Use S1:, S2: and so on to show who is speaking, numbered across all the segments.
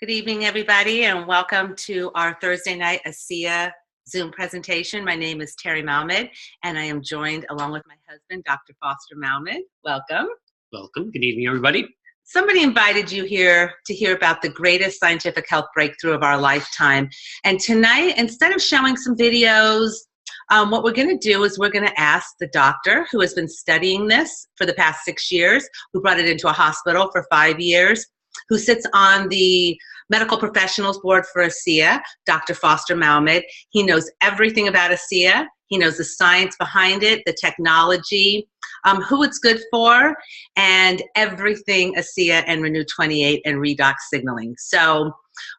S1: Good evening, everybody, and welcome to our Thursday night ASEA Zoom presentation. My name is Terri Malmed, and I am joined along with my husband, Dr. Foster Malmed. Welcome.
S2: Welcome. Good evening, everybody.
S1: Somebody invited you here to hear about the greatest scientific health breakthrough of our lifetime. And tonight, instead of showing some videos, what we're going to do is we're going to ask the doctor who has been studying this for the past 6 years, who brought it into a hospital for 5 years, who sits on the Medical Professionals Board for ASEA, Dr. Foster Malmed. He knows everything about ASEA. He knows the science behind it, the technology, who it's good for, and everything ASEA and Renew 28 and redox signaling. So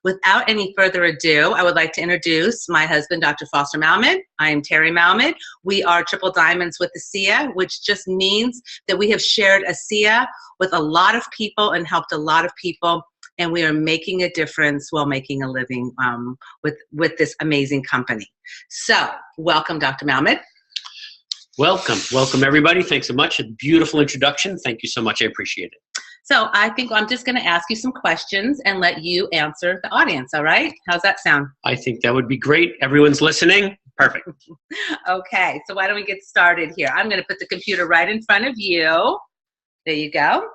S1: without any further ado, I would like to introduce my husband, Dr. Foster Malmed. I am Terri Malmed. We are triple diamonds with ASEA, which just means that we have shared ASEA with a lot of people and helped a lot of people, and we are making a difference while making a living with this amazing company. So, welcome, Dr. Malmed.
S2: Welcome. Welcome, everybody. Thanks so much. A beautiful introduction. Thank you so much. I appreciate it.
S1: So, I think I'm just going to ask you some questions and let you answer the audience, all right? How's that sound?
S2: I think that would be great. Everyone's listening. Perfect.
S1: Okay, so why don't we get started here? I'm going to put the computer right in front of you. There you go.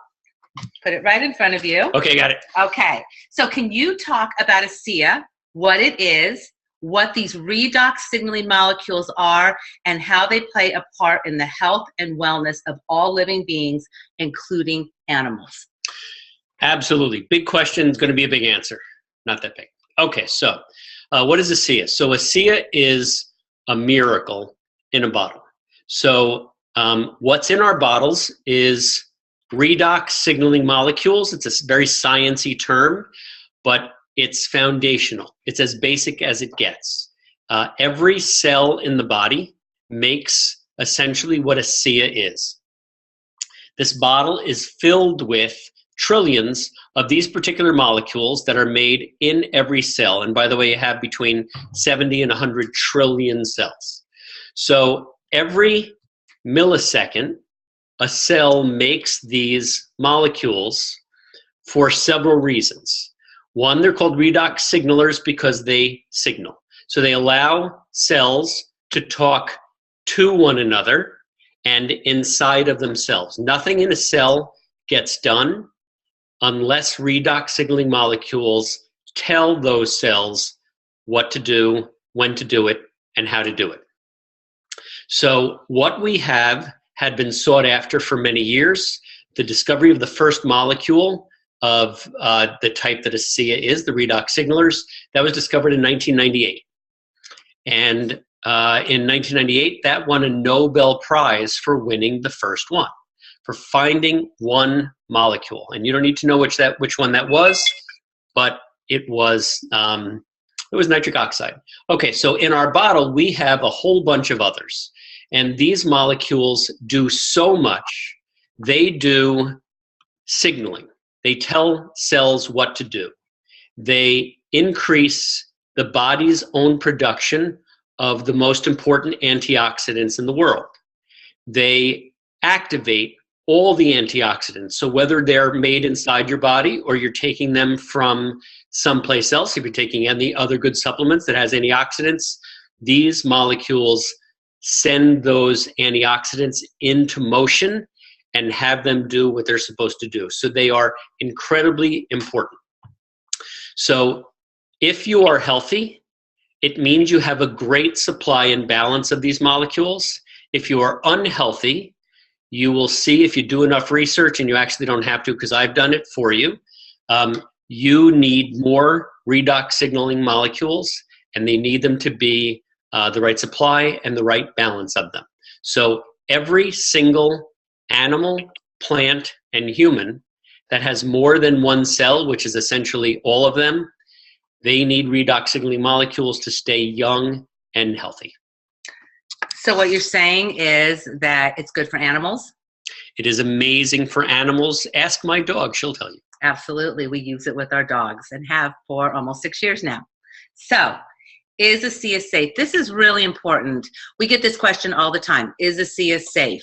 S1: Put it right in front of you.
S2: Okay, got it.
S1: Okay, so can you talk about ASEA, what it is, what these redox signaling molecules are, and how they play a part in the health and wellness of all living beings, including animals?
S2: Absolutely. Big question is going to be a big answer. Not that big. Okay, so what is ASEA? So ASEA is a miracle in a bottle. So what's in our bottles is redox signaling molecules. It's a very sciencey term, but it's foundational. It's as basic as it gets. Every cell in the body makes essentially what ASEA is. This bottle is filled with trillions of these particular molecules that are made in every cell. And by the way, you have between 70 and 100 trillion cells. So every millisecond, a cell makes these molecules for several reasons. One, they're called redox signalers because they signal. So they allow cells to talk to one another and inside of themselves. Nothing in a cell gets done unless redox signaling molecules tell those cells what to do, when to do it, and how to do it. So what we have had been sought after for many years. The discovery of the first molecule of the type that ASEA is, the redox signalers, that was discovered in 1998. And in 1998, that won a Nobel Prize for winning the first one, for finding one molecule. And you don't need to know which one that was, but it was nitric oxide. Okay, so in our bottle, we have a whole bunch of others. And these molecules do so much. They do signaling. They tell cells what to do. They increase the body's own production of the most important antioxidants in the world. They activate all the antioxidants. So whether they're made inside your body or you're taking them from someplace else, if you're taking any other good supplements that has antioxidants, these molecules send those antioxidants into motion and have them do what they're supposed to do. So they are incredibly important. So if you are healthy, it means you have a great supply and balance of these molecules. If you are unhealthy, you will see, if you do enough research, and you actually don't have to because I've done it for you, you need more redox signaling molecules, and they need them to be the right supply and the right balance of them. So every single animal, plant, and human that has more than one cell, which is essentially all of them, they need redox signaling molecules to stay young and healthy.
S1: So what you're saying is that it's good for animals?
S2: It is amazing for animals. Ask my dog, she'll tell you.
S1: Absolutely. We use it with our dogs and have for almost 6 years now. So, is ASEA safe? This is really important. We get this question all the time. Is ASEA safe?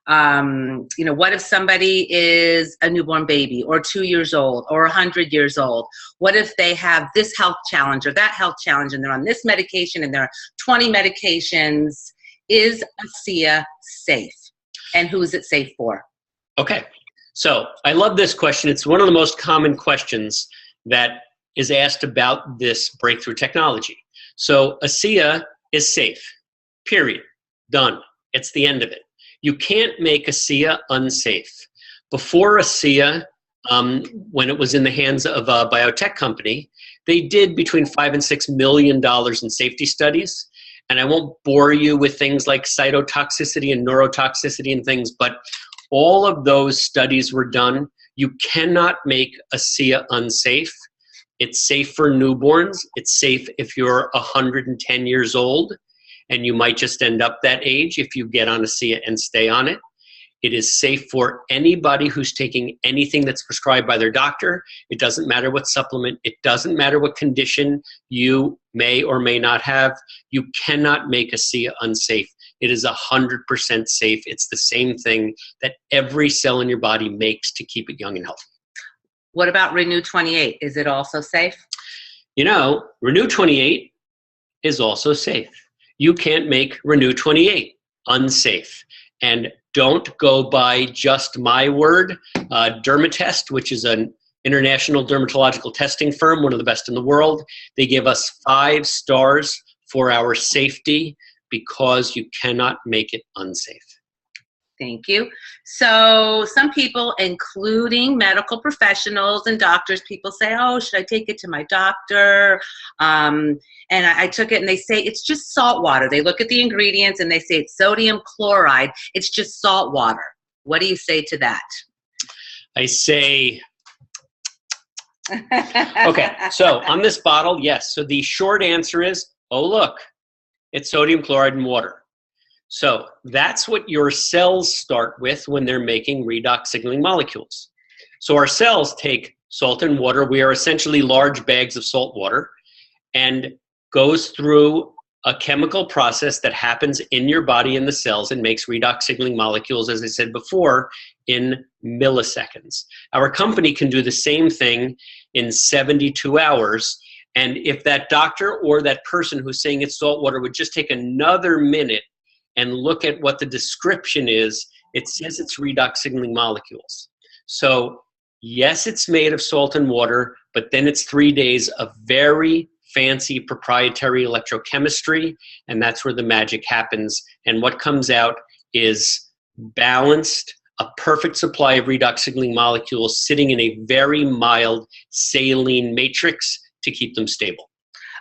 S1: You know, what if somebody is a newborn baby or 2 years old or 100 years old? What if they have this health challenge or that health challenge and they're on this medication and there are 20 medications? Is ASEA safe? And who is it safe for?
S2: Okay, so I love this question. It's one of the most common questions that is asked about this breakthrough technology. So ASEA is safe, period, done. It's the end of it. You can't make ASEA unsafe. Before ASEA, when it was in the hands of a biotech company, they did between $5 and $6 million in safety studies. And I won't bore you with things like cytotoxicity and neurotoxicity and things, but all of those studies were done. You cannot make ASEA unsafe. It's safe for newborns. It's safe if you're 110 years old, and you might just end up that age if you get on ASEA and stay on it. It is safe for anybody who's taking anything that's prescribed by their doctor. It doesn't matter what supplement. It doesn't matter what condition you may or may not have. You cannot make ASEA unsafe. It is 100% safe. It's the same thing that every cell in your body makes to keep it young and healthy.
S1: What about Renew 28? Is it also safe?
S2: You know, Renew 28 is also safe. You can't make Renew 28 unsafe. And don't go by just my word. Dermatest, which is an international dermatological testing firm, one of the best in the world, they give us 5 stars for our safety because you cannot make it unsafe.
S1: Thank you. So some people, including medical professionals and doctors, people say, oh, should I take it to my doctor? And I took it and they say it's just salt water. They look at the ingredients and they say it's sodium chloride. It's just salt water. What do you say to that?
S2: I say, okay, so on this bottle, yes. So the short answer is, oh, look, it's sodium chloride and water. So that's what your cells start with when they're making redox signaling molecules. So our cells take salt and water. We are essentially large bags of salt water, and goes through a chemical process that happens in your body in the cells and makes redox signaling molecules, as I said before, in milliseconds. Our company can do the same thing in 72 hours. And if that doctor or that person who's saying it's salt water would just take another minute and look at what the description is, it says it's redox signaling molecules. So yes, it's made of salt and water, but then it's 3 days of very fancy proprietary electrochemistry, and that's where the magic happens. And what comes out is balanced, a perfect supply of redox signaling molecules sitting in a very mild saline matrix to keep them stable.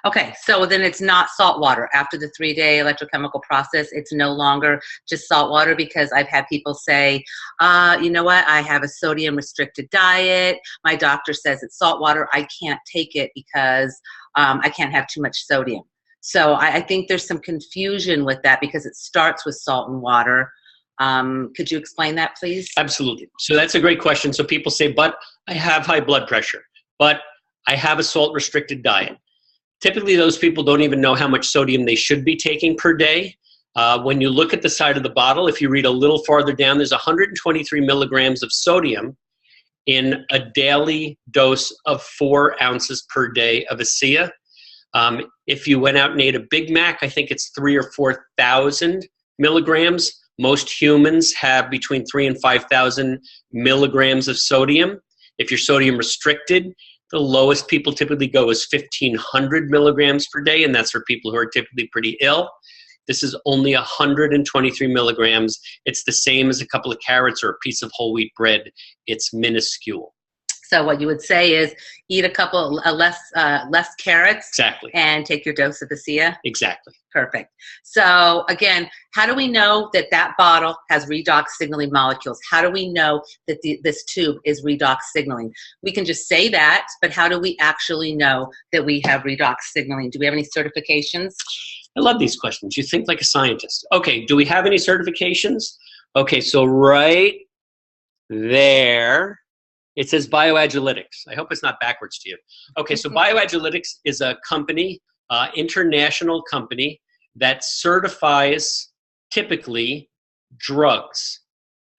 S1: Okay, so then it's not salt water. After the 3-day electrochemical process, it's no longer just salt water, because I've had people say, you know what, I have a sodium restricted diet. My doctor says it's salt water. I can't take it because I can't have too much sodium. So I think there's some confusion with that because it starts with salt and water. Could you explain that, please?
S2: Absolutely. So that's a great question. So people say, but I have high blood pressure, but I have a salt restricted diet. Typically, those people don't even know how much sodium they should be taking per day. When you look at the side of the bottle, if you read a little farther down, there's 123 milligrams of sodium in a daily dose of 4 ounces per day of ASEA. If you went out and ate a Big Mac, I think it's 3,000 or 4,000 milligrams. Most humans have between 3,000 and 5,000 milligrams of sodium. If you're sodium restricted, the lowest people typically go is 1,500 milligrams per day, and that's for people who are typically pretty ill. This is only 123 milligrams. It's the same as a couple of carrots or a piece of whole wheat bread. It's minuscule.
S1: So what you would say is eat a couple less carrots.
S2: Exactly. And
S1: take your dose of ASEA.
S2: Exactly.
S1: Perfect. So again, how do we know that that bottle has redox signaling molecules? How do we know that this tube is redox signaling? We can just say that, but how do we actually know that we have redox signaling? Do we have any certifications?
S2: I love these questions. You think like a scientist. Okay, do we have any certifications? Okay, so right there, it says Bioagilitics. I hope it's not backwards to you. Okay, so Bioagilitics is a company, international company that certifies typically drugs.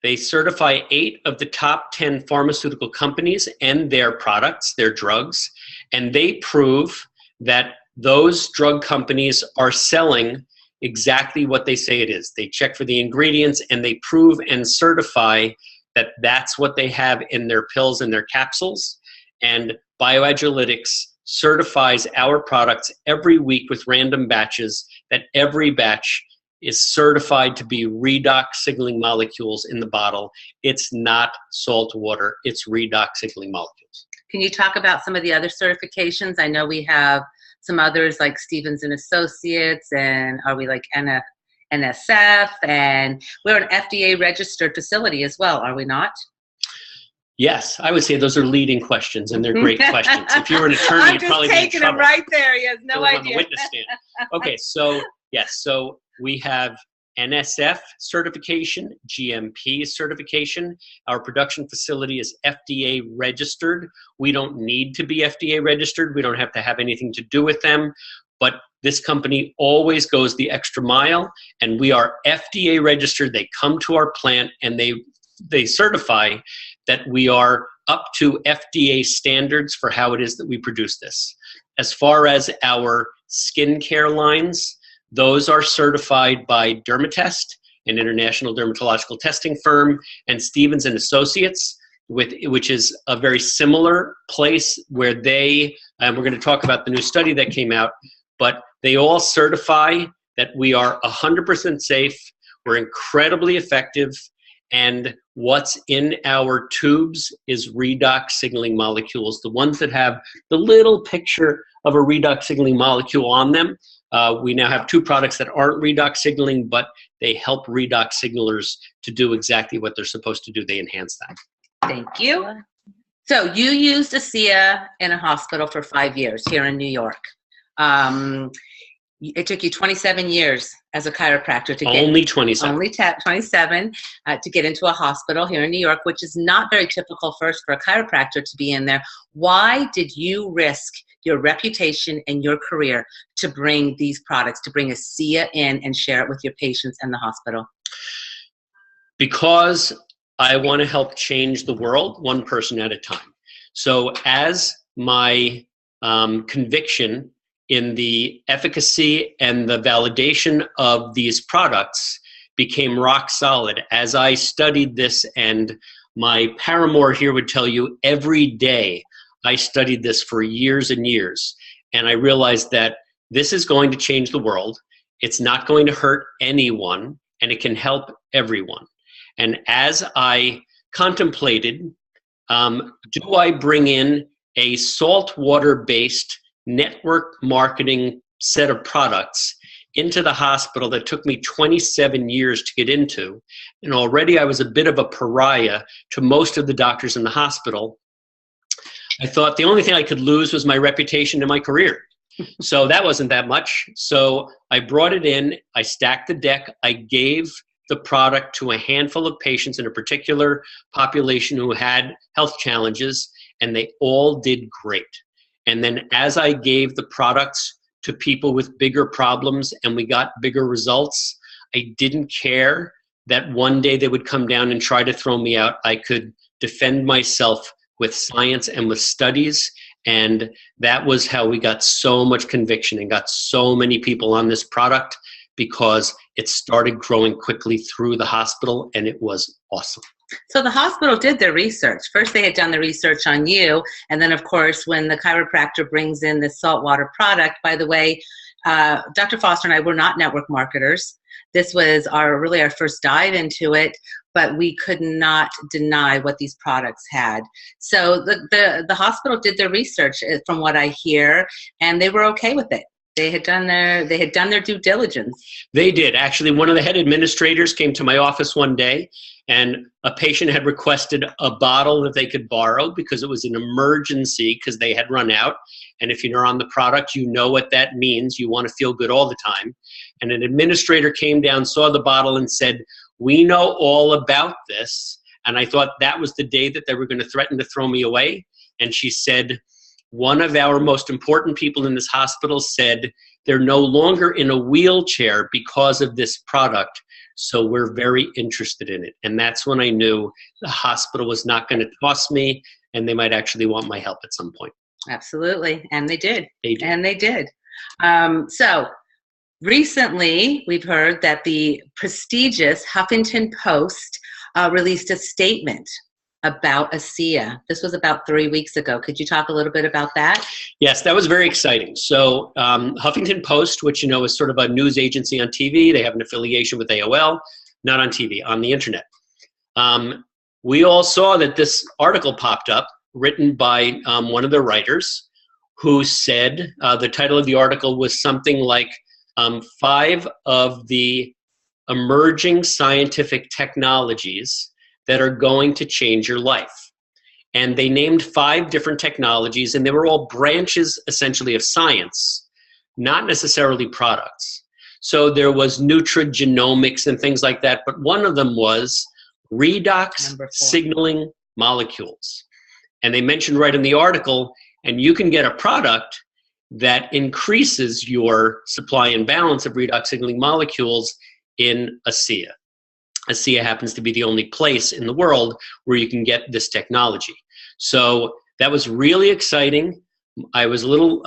S2: They certify 8 of the top 10 pharmaceutical companies and their products, their drugs, and they prove that those drug companies are selling exactly what they say it is. They check for the ingredients and they prove and certify that that's what they have in their pills and their capsules. And Bioagilitics certifies our products every week with random batches, that every batch is certified to be redox signaling molecules in the bottle. It's not salt water, it's redox signaling molecules.
S1: Can you talk about some of the other certifications? I know we have some others like Stevens and Associates, and are we like NSF, and we're an FDA registered facility as well, are we not?
S2: Yes, I would say those are leading questions, and they're great questions. If you were an attorney, you'd probably be in trouble.
S1: I'm just taking them right there. He has no idea.
S2: On the witness stand. Okay, so yes, so we have NSF certification, GMP certification. Our production facility is FDA registered. We don't need to be FDA registered. We don't have to have anything to do with them. But this company always goes the extra mile, and we are FDA registered. They come to our plant and they certify that we are up to FDA standards for how it is that we produce this. As far as our skincare lines, those are certified by Dermatest, an international dermatological testing firm, and Stevens and Associates, which is a very similar place where they, and we're going to talk about the new study that came out, but they all certify that we are 100% safe, we're incredibly effective, and what's in our tubes is redox signaling molecules, the ones that have the little picture of a redox signaling molecule on them. We now have 2 products that aren't redox signaling, but they help redox signalers to do exactly what they're supposed to do. They enhance that.
S1: Thank you. So you used ASEA in a hospital for 5 years here in New York. It took you 27 years as a chiropractor to get
S2: only 27
S1: to get into a hospital here in New York, which is not very typical first for a chiropractor to be in there. Why did you risk your reputation and your career to bring these products, to bring ASEA in and share it with your patients and the hospital?
S2: Because I want to help change the world one person at a time. So as my conviction in the efficacy and the validation of these products became rock solid, as I studied this, and my paramour here would tell you every day I studied this for years and years, and I realized that this is going to change the world. It's not going to hurt anyone, and it can help everyone. And as I contemplated, do I bring in a saltwater-based network marketing set of products into the hospital that took me 27 years to get into, and already I was a bit of a pariah to most of the doctors in the hospital. I thought the only thing I could lose was my reputation and my career. So that wasn't that much. So I brought it in, I stacked the deck, I gave the product to a handful of patients in a particular population who had health challenges, and they all did great. And then as I gave the products to people with bigger problems and we got bigger results, I didn't care that one day they would come down and try to throw me out. I could defend myself with science and with studies, and that was how we got so much conviction and got so many people on this product, because it started growing quickly through the hospital, and it was awesome.
S1: So the hospital did their research. First, they had done the research on you, and then, of course, when the chiropractor brings in this saltwater product, by the way, Dr. Foster and I were not network marketers. This was really our first dive into it, but we could not deny what these products had. So the hospital did their research, from what I hear, and they were okay with it. They had done their due diligence. They
S2: did. Actually, one of the head administrators came to my office one day, and a patient had requested a bottle that they could borrow because it was an emergency, because they had run out. And if you're on the product, you know what that means. You want to feel good all the time. And an administrator came down, saw the bottle, and said, "We know all about this." And I thought that was the day that they were going to threaten to throw me away. And she said, "One of our most important people in this hospital said they're no longer in a wheelchair because of this product. So we're very interested in it. And that's when I knew the hospital was not going to toss me, and they might actually want my help at some point.
S1: Absolutely. And they did.
S2: They did.
S1: And they did. So recently, we've heard that the prestigious Huffington Post released a statement about ASEA. This was about 3 weeks ago. Could you talk a little bit about that?
S2: Yes, that was very exciting. So Huffington Post, which you know is sort of a news agency on TV, they have an affiliation with AOL, not on TV, on the internet. We all saw that this article popped up, written by one of the writers, who said the title of the article was something like 5 of the emerging scientific technologies that are going to change your life. And they named 5 different technologies, and they were all branches essentially of science, not necessarily products. So there was nutrigenomics and things like that, but one of them was redox signaling molecules. And they mentioned right in the article, and you can get a product that increases your supply and balance of redox signaling molecules in ASEA. ASEA happens to be the only place in the world where you can get this technology. So that was really exciting. I was a little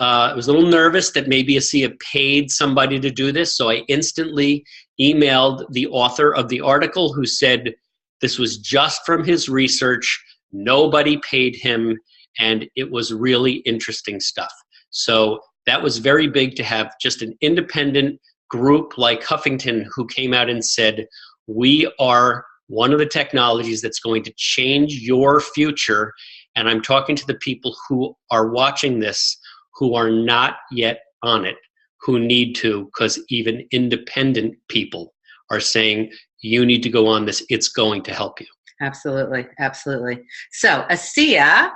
S2: nervous that maybe ASEA paid somebody to do this, so I instantly emailed the author of the article, who said this was just from his research, nobody paid him, and it was really interesting stuff. So that was very big to have just an independent group like Huffington who came out and said, we are one of the technologies that's going to change your future. And I'm talking to the people who are watching this who are not yet on it, who need to, because even independent people are saying, you need to go on this. It's going to help you.
S1: Absolutely. Absolutely. So ASEA,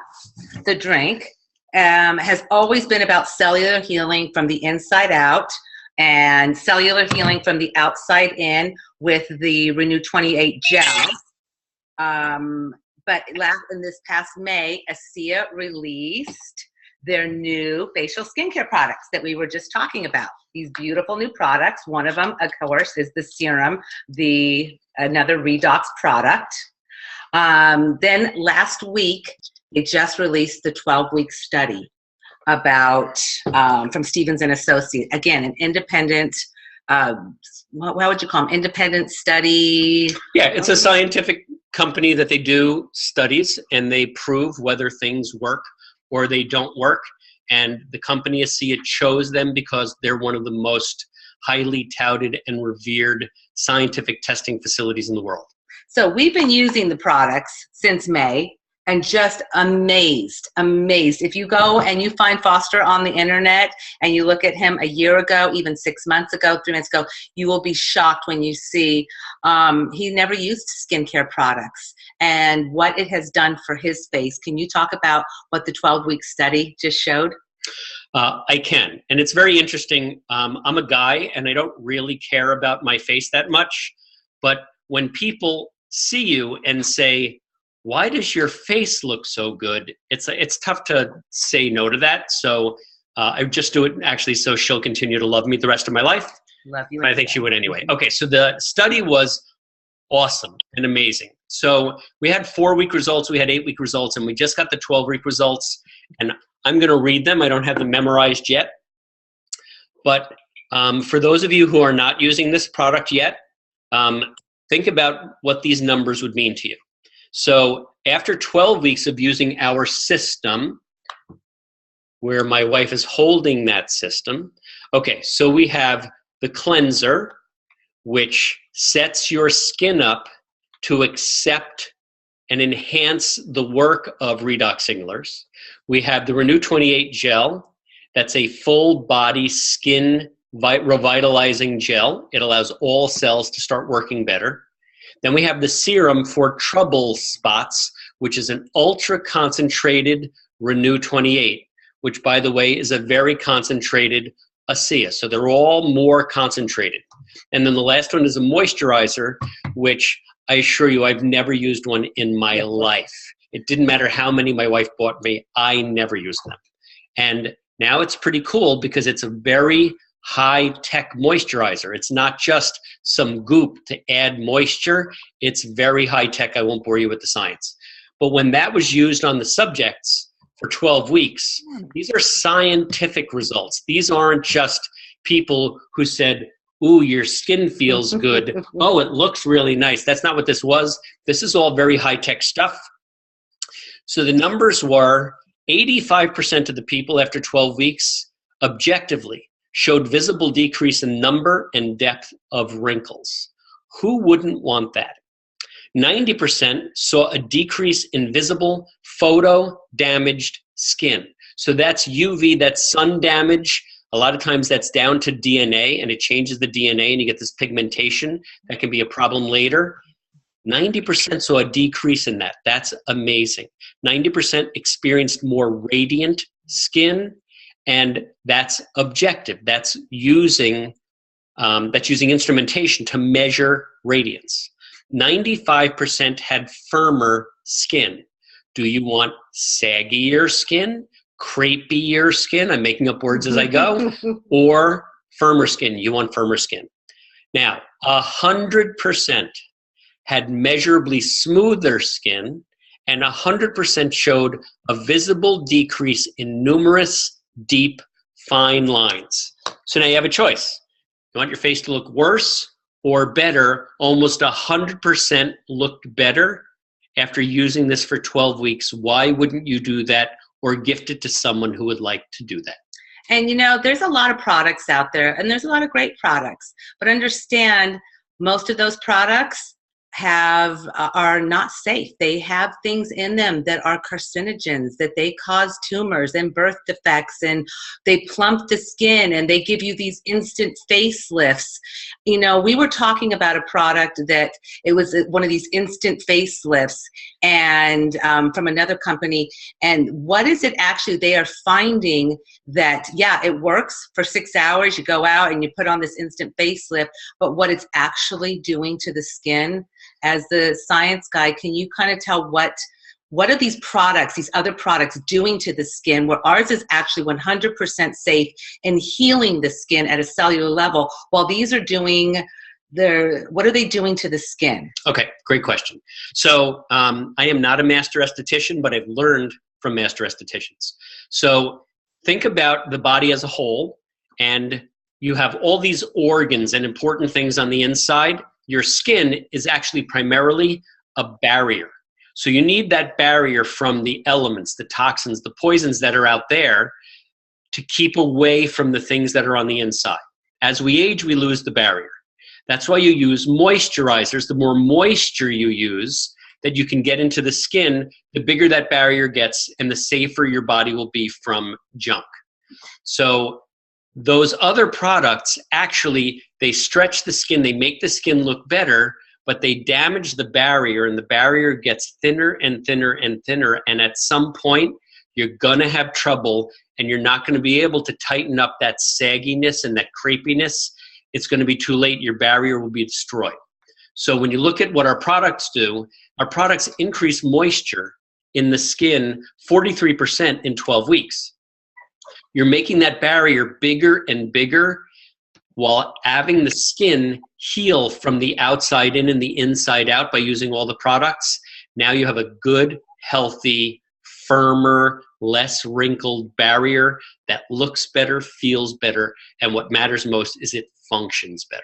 S1: the drink, has always been about cellular healing from the inside out and cellular healing from the outside in with the Renew 28 gel. But in this past May, ASEA released their new facial skincare products that we were just talking about. These beautiful new products. One of them, of course, is the serum, another redox product. Then last week, they just released the 12-week study about from Stevens and Associates. Again, an independent, what would you call them? Independent study.
S2: Yeah, it's a scientific company that they do studies and they prove whether things work or they don't work. And the company ASEA chose them because they're one of the most highly touted and revered scientific testing facilities in the world.
S1: So we've been using the products since May and just amazed. If you go and you find Foster on the internet and you look at him a year ago, even 6 months ago, 3 months ago, you will be shocked when you see he never used skincare products and what it has done for his face. Can you talk about what the 12-week study just showed?
S2: I can, and it's very interesting. I'm a guy and I don't really care about my face that much, but when people see you and say, why does your face look so good? It's tough to say no to that. So I just do it actually so she'll continue to love me the rest of my life.
S1: Love you.
S2: But I think she would anyway. Okay, so the study was awesome and amazing. So we had 4-week results, we had 8-week results, and we just got the 12-week results. And I'm going to read them. I don't have them memorized yet. But for those of you who are not using this product yet, think about what these numbers would mean to you. So after 12 weeks of using our system, where my wife is holding that system, okay, so we have the cleanser, which sets your skin up to accept and enhance the work of redox signalers. We have the Renew 28 gel. That's a full body skin revitalizing gel. It allows all cells to start working better. Then we have the serum for trouble spots, which is an ultra concentrated Renew 28, which by the way is a very concentrated ASEA. So they're all more concentrated. And then the last one is a moisturizer, which I assure you I've never used one in my life. It didn't matter how many my wife bought me, I never used them. And now it's pretty cool because it's a very high-tech moisturizer. It's not just some goop to add moisture. It's very high-tech. I won't bore you with the science. But when that was used on the subjects for 12 weeks, these are scientific results. These aren't just people who said, ooh, your skin feels good. Oh, it looks really nice. That's not what this was. This is all very high-tech stuff. So the numbers were 85% of the people after 12 weeks objectively showed visible decrease in number and depth of wrinkles. Who wouldn't want that? 90% saw a decrease in visible photo-damaged skin. So that's UV, that's sun damage. A lot of times that's down to DNA, and it changes the DNA, and you get this pigmentation that can be a problem later. 90% saw a decrease in that. That's amazing. 90% experienced more radiant skin, and that's objective. That's using instrumentation to measure radiance. 95% had firmer skin. Do you want saggier skin, crepier skin? I'm making up words as I go. Or firmer skin? You want firmer skin. Now, 100% had measurably smoother skin, and 100% showed a visible decrease in numerous, deep, fine lines. So now you have a choice. You want your face to look worse or better? Almost 100% looked better after using this for 12 weeks. Why wouldn't you do that or gift it to someone who would like to do that?
S1: And you know, there's a lot of products out there, and there's a lot of great products, but understand most of those products are not safe. They have things in them that are carcinogens, that they cause tumors and birth defects, and they plump the skin, and they give you these instant facelifts. You know, we were talking about a product that it was one of these instant facelifts, and from another company. And what is it actually? They are finding that, yeah, it works for 6 hours. You go out and you put on this instant facelift, but what it's actually doing to the skin, as the science guy, can you kind of tell what are these products, these other products, doing to the skin, where ours is actually 100% safe in healing the skin at a cellular level, while these are doing what are they doing to the skin?
S2: Okay, great question. So I am not a master esthetician, but I've learned from master estheticians. So think about the body as a whole, and you have all these organs and important things on the inside. Your skin is actually primarily a barrier. So you need that barrier from the elements, the toxins, the poisons that are out there to keep away from the things that are on the inside. As we age, we lose the barrier. That's why you use moisturizers. The more moisture you use that you can get into the skin, the bigger that barrier gets and the safer your body will be from junk. So those other products, actually, they stretch the skin, they make the skin look better, but they damage the barrier, and the barrier gets thinner and thinner and thinner, and at some point, you're gonna have trouble, and you're not gonna be able to tighten up that sagginess and that crepiness. It's gonna be too late. Your barrier will be destroyed. So when you look at what our products do, our products increase moisture in the skin 43% in 12 weeks. You're making that barrier bigger and bigger while having the skin heal from the outside in and the inside out by using all the products. Now you have a good, healthy, firmer, less wrinkled barrier that looks better, feels better, and what matters most is it functions better.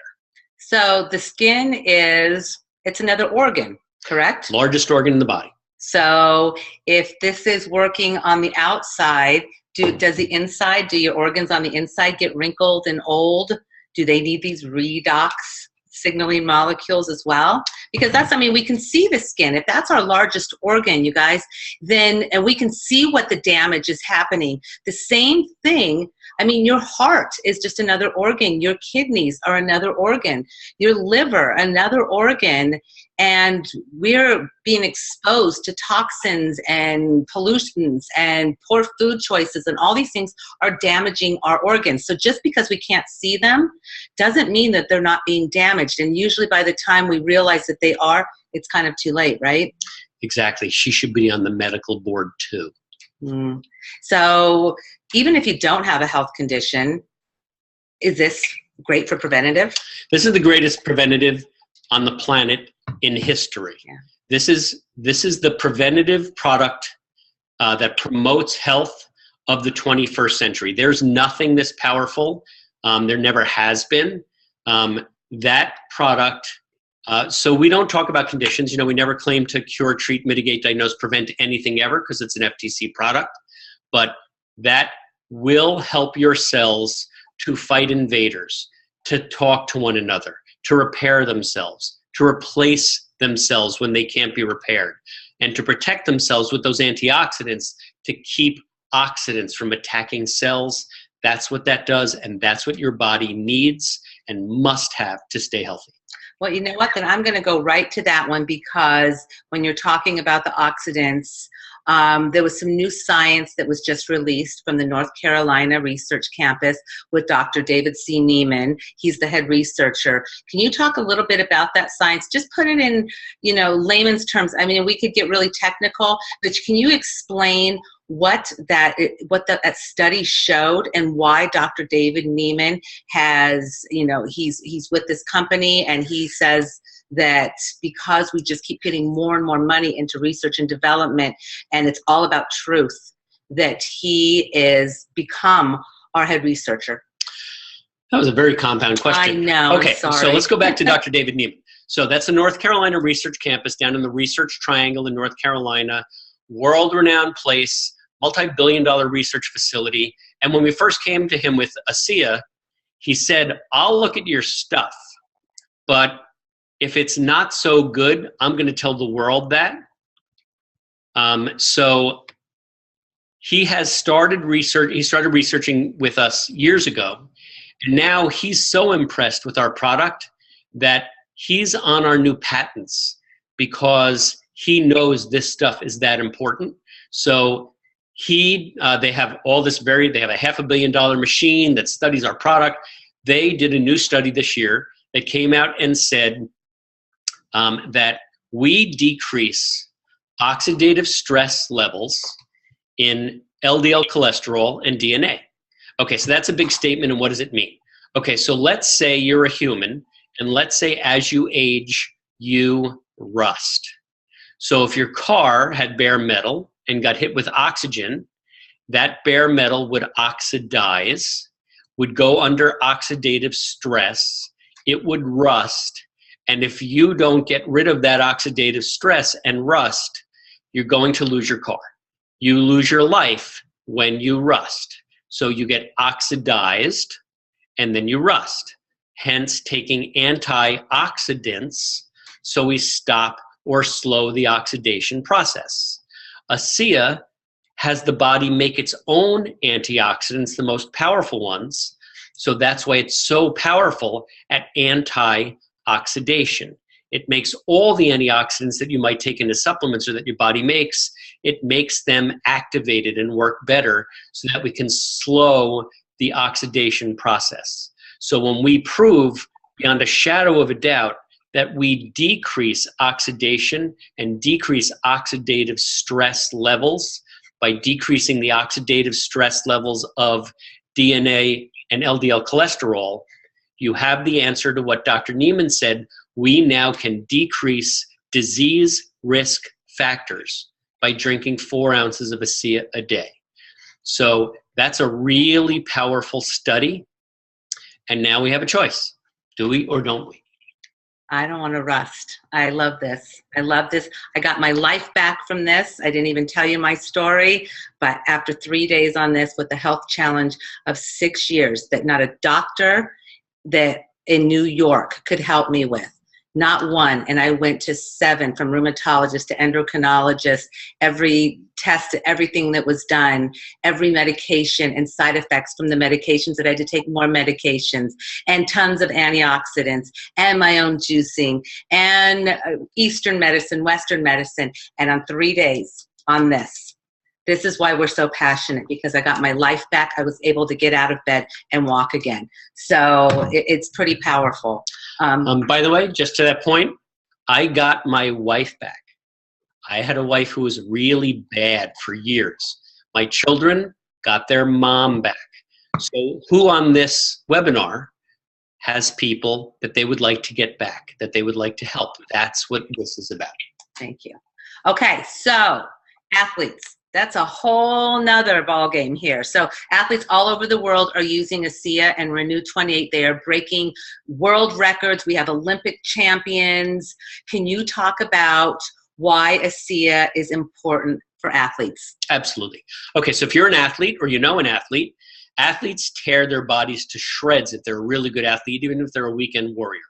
S1: So the skin it's another organ, correct?
S2: Largest organ in the body.
S1: So if this is working on the outside, does do your organs on the inside get wrinkled and old? Do they need these redox signaling molecules as well? Because we can see the skin. If that's our largest organ, you guys, and we can see what the damage is happening. The same thing, your heart is just another organ. Your kidneys are another organ. Your liver, another organ. And we're being exposed to toxins and pollutants and poor food choices, and all these things are damaging our organs. So just because we can't see them doesn't mean that they're not being damaged. And usually by the time we realize that they are, it's kind of too late, right?
S2: Exactly. She should be on the medical board too.
S1: So even if you don't have a health condition, is this great for preventative?
S2: This is the greatest preventative on the planet in history.
S1: Yeah.
S2: This is the preventative product that promotes health of the 21st century. There's nothing this powerful. There never has been. That product, so we don't talk about conditions. We never claim to cure, treat, mitigate, diagnose, prevent anything ever because it's an FTC product. But that will help your cells to fight invaders, to talk to one another, to repair themselves, to replace themselves when they can't be repaired, and to protect themselves with those antioxidants to keep oxidants from attacking cells. That's what that does, and that's what your body needs and must have to stay healthy.
S1: Well, you know what? Then I'm going to go right to that one, because when you're talking about the oxidants, there was some new science that was just released from the North Carolina research campus with Dr. David C. Neiman. He's the head researcher. Can you talk a little bit about that science? Just put it in, layman's terms. I mean, we could get really technical, but can you explain what that study showed and why Dr. David Neiman has, he's with this company, and he says that because we just keep putting more and more money into research and development, and it's all about truth, that he is become our head researcher?
S2: That was a very compound question.
S1: I know.
S2: Okay, so let's go back to Dr. David Neiman. So that's the North Carolina research campus down in the Research Triangle in North Carolina, world-renowned place, multi-billion-dollar research facility. And when we first came to him with ASEA, he said, I'll look at your stuff, but if it's not so good, I'm going to tell the world that. So he has started research. He started researching with us years ago, and now he's so impressed with our product that he's on our new patents because he knows this stuff is that important. So they have all this they have a $500 million machine that studies our product. They did a new study this year that came out and said that we decrease oxidative stress levels in LDL cholesterol and DNA. Okay, so that's a big statement, and what does it mean? Okay, so let's say you're a human, and let's say as you age, you rust. So if your car had bare metal and got hit with oxygen, that bare metal would oxidize, would go under oxidative stress, it would rust, and if you don't get rid of that oxidative stress and rust, you're going to lose your car. You lose your life when you rust. So you get oxidized and then you rust, hence taking antioxidants so we stop or slow the oxidation process. ASEA has the body make its own antioxidants, the most powerful ones. So that's why it's so powerful at anti-oxidation. It makes all the antioxidants that you might take into supplements or that your body makes, it makes them activated and work better so that we can slow the oxidation process. So when we prove beyond a shadow of a doubt that we decrease oxidation and decrease oxidative stress levels by decreasing the oxidative stress levels of DNA and LDL cholesterol, you have the answer to what Dr. Neiman said. We now can decrease disease risk factors by drinking 4 ounces of ASEA a day. So that's a really powerful study. And now we have a choice. Do we or don't we?
S1: I don't want to rust. I love this. I love this. I got my life back from this. I didn't even tell you my story, but after 3 days on this with a health challenge of 6 years that not a doctor that in New York could help me with. Not one. And I went to 7, from rheumatologist to endocrinologist, every test, everything that was done, every medication and side effects from the medications that I had to take more medications, and tons of antioxidants, and my own juicing, and Eastern medicine, Western medicine. And on 3 days on this is why we're so passionate, because I got my life back. I was able to get out of bed and walk again. So it's pretty powerful.
S2: By the way, just to that point, I got my wife back. I had a wife who was really bad for years. My children got their mom back. So who on this webinar has people that they would like to get back, that they would like to help? That's what this is about.
S1: Thank you. Okay, so athletes, that's a whole nother ball game here. So athletes all over the world are using ASEA and Renew 28. They are breaking world records. We have Olympic champions. Can you talk about why ASEA is important for athletes?
S2: Absolutely. Okay, so if you're an athlete or you know an athlete, athletes tear their bodies to shreds if they're a really good athlete, even if they're a weekend warrior.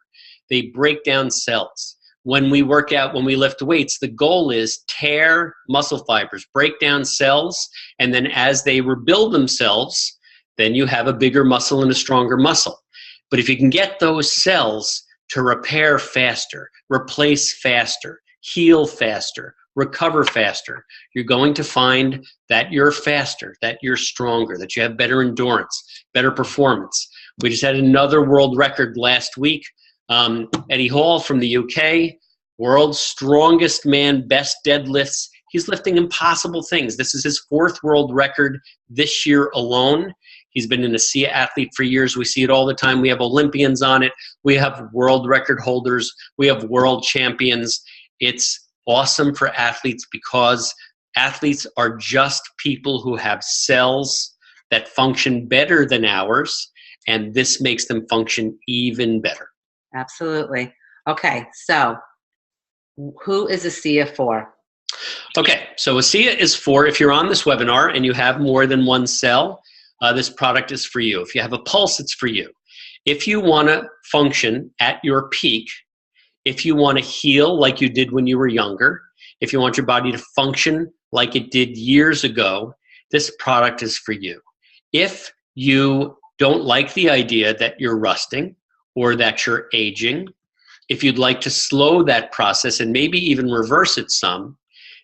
S2: They break down cells. When we work out, when we lift weights, the goal is tear muscle fibers, break down cells, and then as they rebuild themselves, then you have a bigger muscle and a stronger muscle. But if you can get those cells to repair faster, replace faster, heal faster, recover faster, you're going to find that you're faster, that you're stronger, that you have better endurance, better performance. We just had another world record last week. Eddie Hall from the UK, world's strongest man, best deadlifts. He's lifting impossible things. This is his 4th world record this year alone. He's been an ASEA athlete for years. We see it all the time. We have Olympians on it. We have world record holders. We have world champions. It's awesome for athletes because athletes are just people who have cells that function better than ours, and this makes them function even better.
S1: Absolutely. Okay, so who is ASEA for?
S2: Okay, so ASEA is for, if you're on this webinar and you have more than one cell, this product is for you. If you have a pulse, it's for you. If you want to function at your peak, if you want to heal like you did when you were younger, if you want your body to function like it did years ago, this product is for you. If you don't like the idea that you're rusting or that you're aging, if you'd like to slow that process and maybe even reverse it some,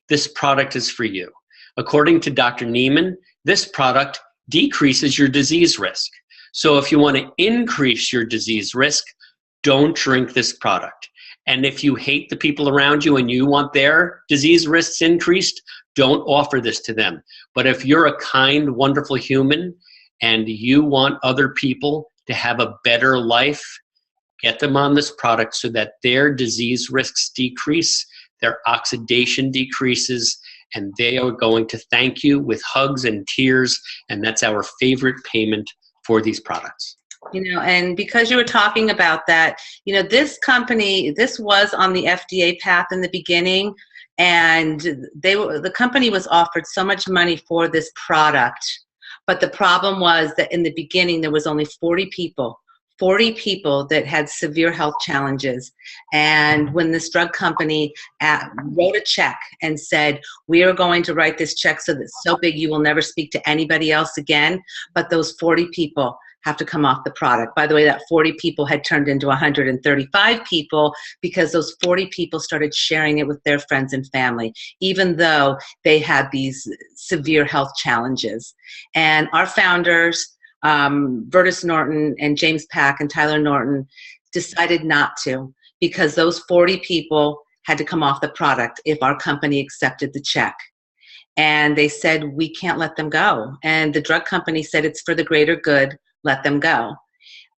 S2: this product is for you. According to Dr. Neiman, this product decreases your disease risk. So if you want to increase your disease risk, don't drink this product. And if you hate the people around you and you want their disease risks increased, don't offer this to them. But if you're a kind, wonderful human and you want other people to have a better life, get them on this product so that their disease risks decrease, their oxidation decreases, and they are going to thank you with hugs and tears, and that's our favorite payment for these products.
S1: You know, and because you were talking about that, you know, this company, this was on the FDA path in the beginning, and the company was offered so much money for this product, but the problem was that in the beginning there was only 40 people that had severe health challenges. And when this drug company wrote a check and said, we are going to write this check so that it's so big you will never speak to anybody else again, but those 40 people have to come off the product. By the way, that 40 people had turned into 135 people because those 40 people started sharing it with their friends and family, even though they had these severe health challenges. And our founders, Vertus Norton and James Pack and Tyler Norton, decided not to, because those 40 people had to come off the product if our company accepted the check. And they said, we can't let them go. And the drug company said, it's for the greater good, let them go.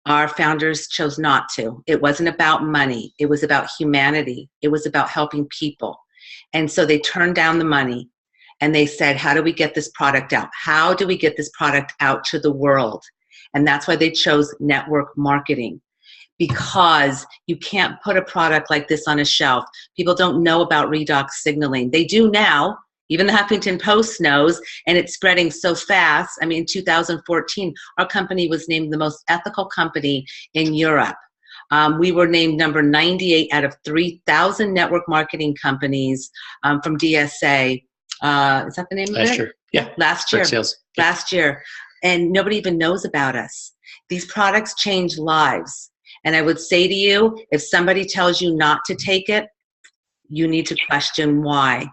S1: Our founders chose not to. It wasn't about money. It was about humanity. It was about helping people. And so they turned down the money. And they said, how do we get this product out? How do we get this product out to the world? And that's why they chose network marketing, because you can't put a product like this on a shelf. People don't know about redox signaling. They do now. Even the Huffington Post knows, and it's spreading so fast. I mean, in 2014, our company was named the most ethical company in Europe. We were named number 98 out of 3,000 network marketing companies from DSA. Is that the name of it?
S2: Last year. Yeah.
S1: Last year.
S2: Sales.
S1: Last year. And nobody even knows about us. These products change lives. And I would say to you, if somebody tells you not to take it, you need to question why.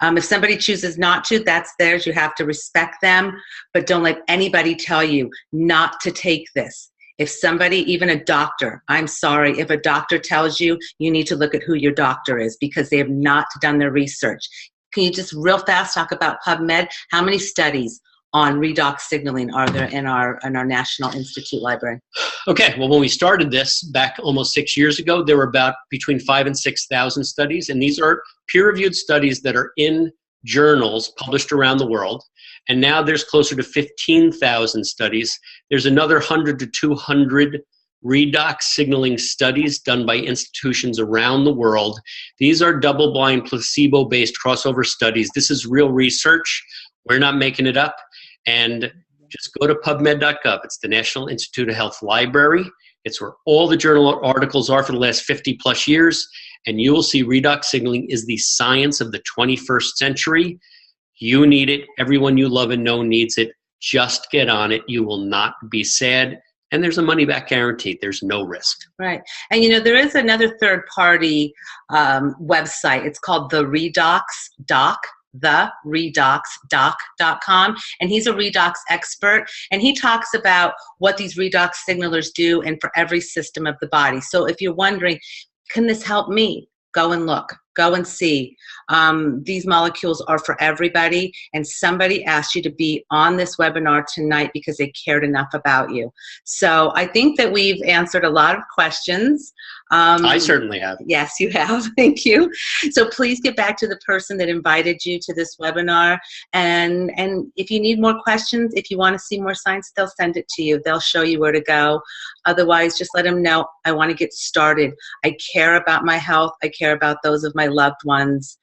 S1: If somebody chooses not to, that's theirs. You have to respect them. But don't let anybody tell you not to take this. If somebody, even a doctor, I'm sorry, if a doctor tells you, you need to look at who your doctor is, because they have not done their research. Can you just real fast talk about PubMed? How many studies? on redox signaling are there in our National Institute library?
S2: Okay, well, when we started this back almost 6 years ago, there were about between 5,000 and 6,000 studies, and these are peer-reviewed studies that are in journals published around the world. And now there's closer to 15,000 studies. There's another 100 to 200 redox signaling studies done by institutions around the world. These are double-blind, placebo-based crossover studies. This is real research. We're not making it up. And just go to pubmed.gov. It's the National Institute of Health Library. It's where all the journal articles are for the last 50 plus years. And you will see redox signaling is the science of the 21st century. You need it. Everyone you love and know needs it. Just get on it. You will not be sad. And there's a money-back guarantee. There's no risk.
S1: Right. And, there is another third-party website. It's called the Redox Doc. theredoxdoc.com, and he's a redox expert, and he talks about what these redox signalers do and for every system of the body. So if you're wondering, can this help me? Go and look. Go and see. These molecules are for everybody, and somebody asked you to be on this webinar tonight because they cared enough about you. So I think that we've answered a lot of questions.
S2: I certainly have.
S1: Yes, you have. Thank you. So please get back to the person that invited you to this webinar. And if you need more questions, if you want to see more science, they'll send it to you. They'll show you where to go. Otherwise, just let them know, I want to get started. I care about my health. I care about those of my loved ones.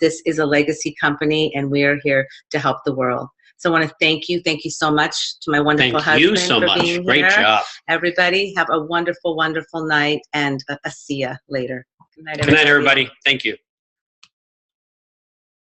S1: This is a legacy company, and we are here to help the world. So I want to thank you. Thank you so much to my wonderful husband.
S2: Thank you so much. Great job.
S1: Everybody, have a wonderful, wonderful night, and ASEA later. Good night, everybody.
S2: Good night, everybody. Thank you.